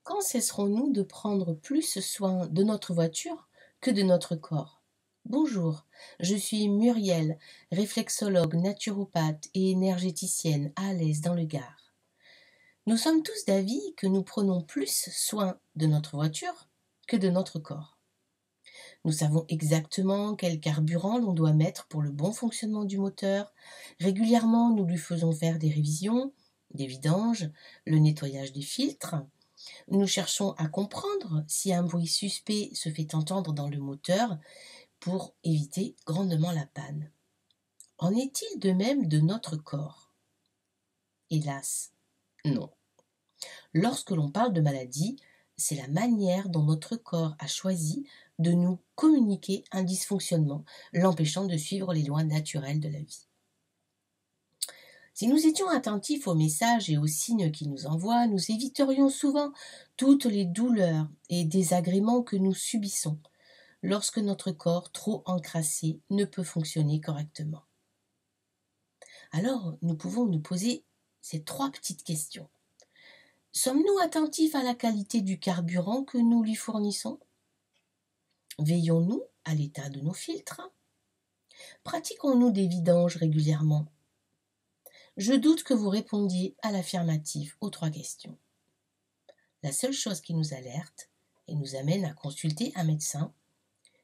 Quand cesserons-nous de prendre plus soin de notre voiture que de notre corps? Bonjour, je suis Muriel, réflexologue, naturopathe et énergéticienne à Alès dans le Gard. Nous sommes tous d'avis que nous prenons plus soin de notre voiture que de notre corps. Nous savons exactement quel carburant l'on doit mettre pour le bon fonctionnement du moteur. Régulièrement, nous lui faisons faire des révisions, des vidanges, le nettoyage des filtres. Nous cherchons à comprendre si un bruit suspect se fait entendre dans le moteur pour éviter grandement la panne. En est-il de même de notre corps? Hélas, non. Lorsque l'on parle de maladie, c'est la manière dont notre corps a choisi de nous communiquer un dysfonctionnement, l'empêchant de suivre les lois naturelles de la vie. Si nous étions attentifs aux messages et aux signes qu'il nous envoie, nous éviterions souvent toutes les douleurs et désagréments que nous subissons lorsque notre corps, trop encrassé, ne peut fonctionner correctement. Alors, nous pouvons nous poser ces trois petites questions. Sommes-nous attentifs à la qualité du carburant que nous lui fournissons? Veillons-nous à l'état de nos filtres? Pratiquons-nous des vidanges régulièrement? Je doute que vous répondiez à l'affirmative aux trois questions. La seule chose qui nous alerte et nous amène à consulter un médecin,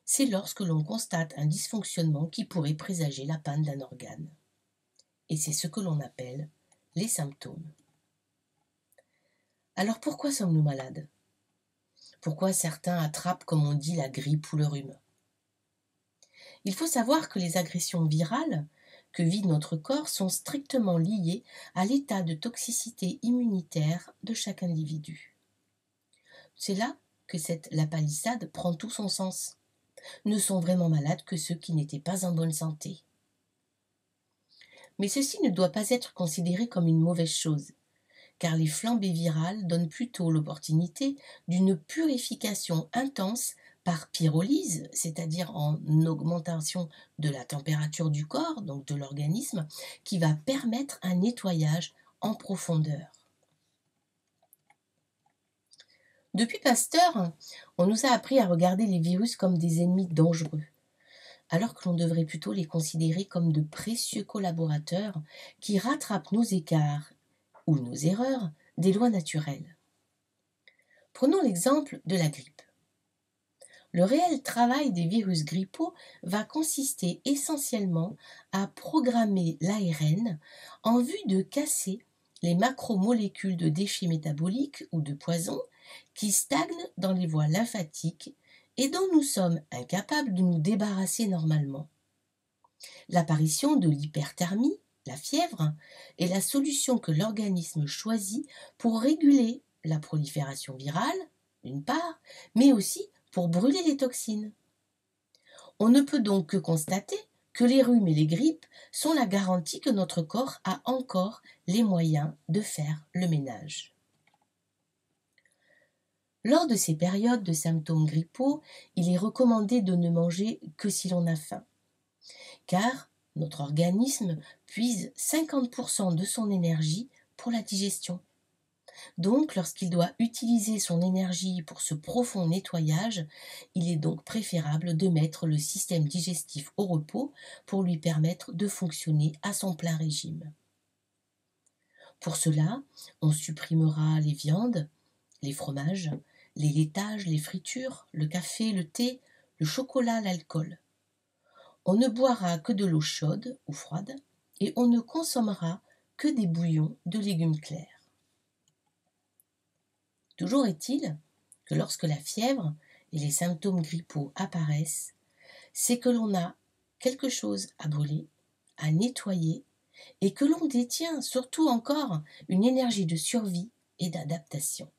c'est lorsque l'on constate un dysfonctionnement qui pourrait présager la panne d'un organe. Et c'est ce que l'on appelle les symptômes. Alors pourquoi sommes-nous malades? Pourquoi certains attrapent, comme on dit, la grippe ou le rhume? Il faut savoir que les agressions virales que vit notre corps sont strictement liées à l'état de toxicité immunitaire de chaque individu. C'est là que cette lapalissade prend tout son sens. Ne sont vraiment malades que ceux qui n'étaient pas en bonne santé. Mais ceci ne doit pas être considéré comme une mauvaise chose, car les flambées virales donnent plutôt l'opportunité d'une purification intense par pyrolyse, c'est-à-dire en augmentation de la température du corps, donc de l'organisme, qui va permettre un nettoyage en profondeur. Depuis Pasteur, on nous a appris à regarder les virus comme des ennemis dangereux, alors que l'on devrait plutôt les considérer comme de précieux collaborateurs qui rattrapent nos écarts ou nos erreurs des lois naturelles. Prenons l'exemple de la grippe. Le réel travail des virus grippaux va consister essentiellement à programmer l'ARN en vue de casser les macromolécules de déchets métaboliques ou de poison qui stagnent dans les voies lymphatiques et dont nous sommes incapables de nous débarrasser normalement. L'apparition de l'hyperthermie, la fièvre, est la solution que l'organisme choisit pour réguler la prolifération virale, d'une part, mais aussi pour brûler les toxines. On ne peut donc que constater que les rhumes et les grippes sont la garantie que notre corps a encore les moyens de faire le ménage. Lors de ces périodes de symptômes grippaux, il est recommandé de ne manger que si l'on a faim, car notre organisme puise 50% de son énergie pour la digestion. Donc, lorsqu'il doit utiliser son énergie pour ce profond nettoyage, il est donc préférable de mettre le système digestif au repos pour lui permettre de fonctionner à son plein régime. Pour cela, on supprimera les viandes, les fromages, les laitages, les fritures, le café, le thé, le chocolat, l'alcool. On ne boira que de l'eau chaude ou froide et on ne consommera que des bouillons de légumes clairs. Toujours est-il que lorsque la fièvre et les symptômes grippaux apparaissent, c'est que l'on a quelque chose à brûler, à nettoyer, et que l'on détient surtout encore une énergie de survie et d'adaptation.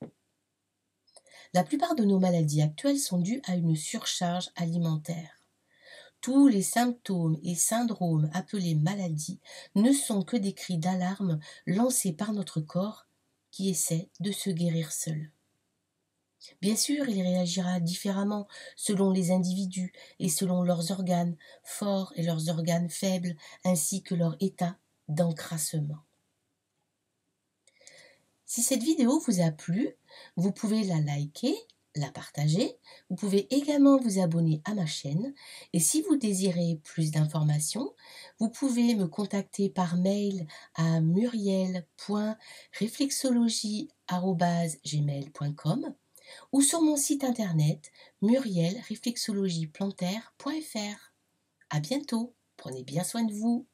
La plupart de nos maladies actuelles sont dues à une surcharge alimentaire. Tous les symptômes et syndromes appelés maladies ne sont que des cris d'alarme lancés par notre corps qui essaie de se guérir seul. Bien sûr, il réagira différemment selon les individus et selon leurs organes forts et leurs organes faibles, ainsi que leur état d'encrassement. Si cette vidéo vous a plu, vous pouvez la liker, la partager. Vous pouvez également vous abonner à ma chaîne. Et si vous désirez plus d'informations, vous pouvez me contacter par mail à muriel.reflexologie@gmail.com ou sur mon site internet murielreflexologieplantaire.fr. À bientôt, prenez bien soin de vous.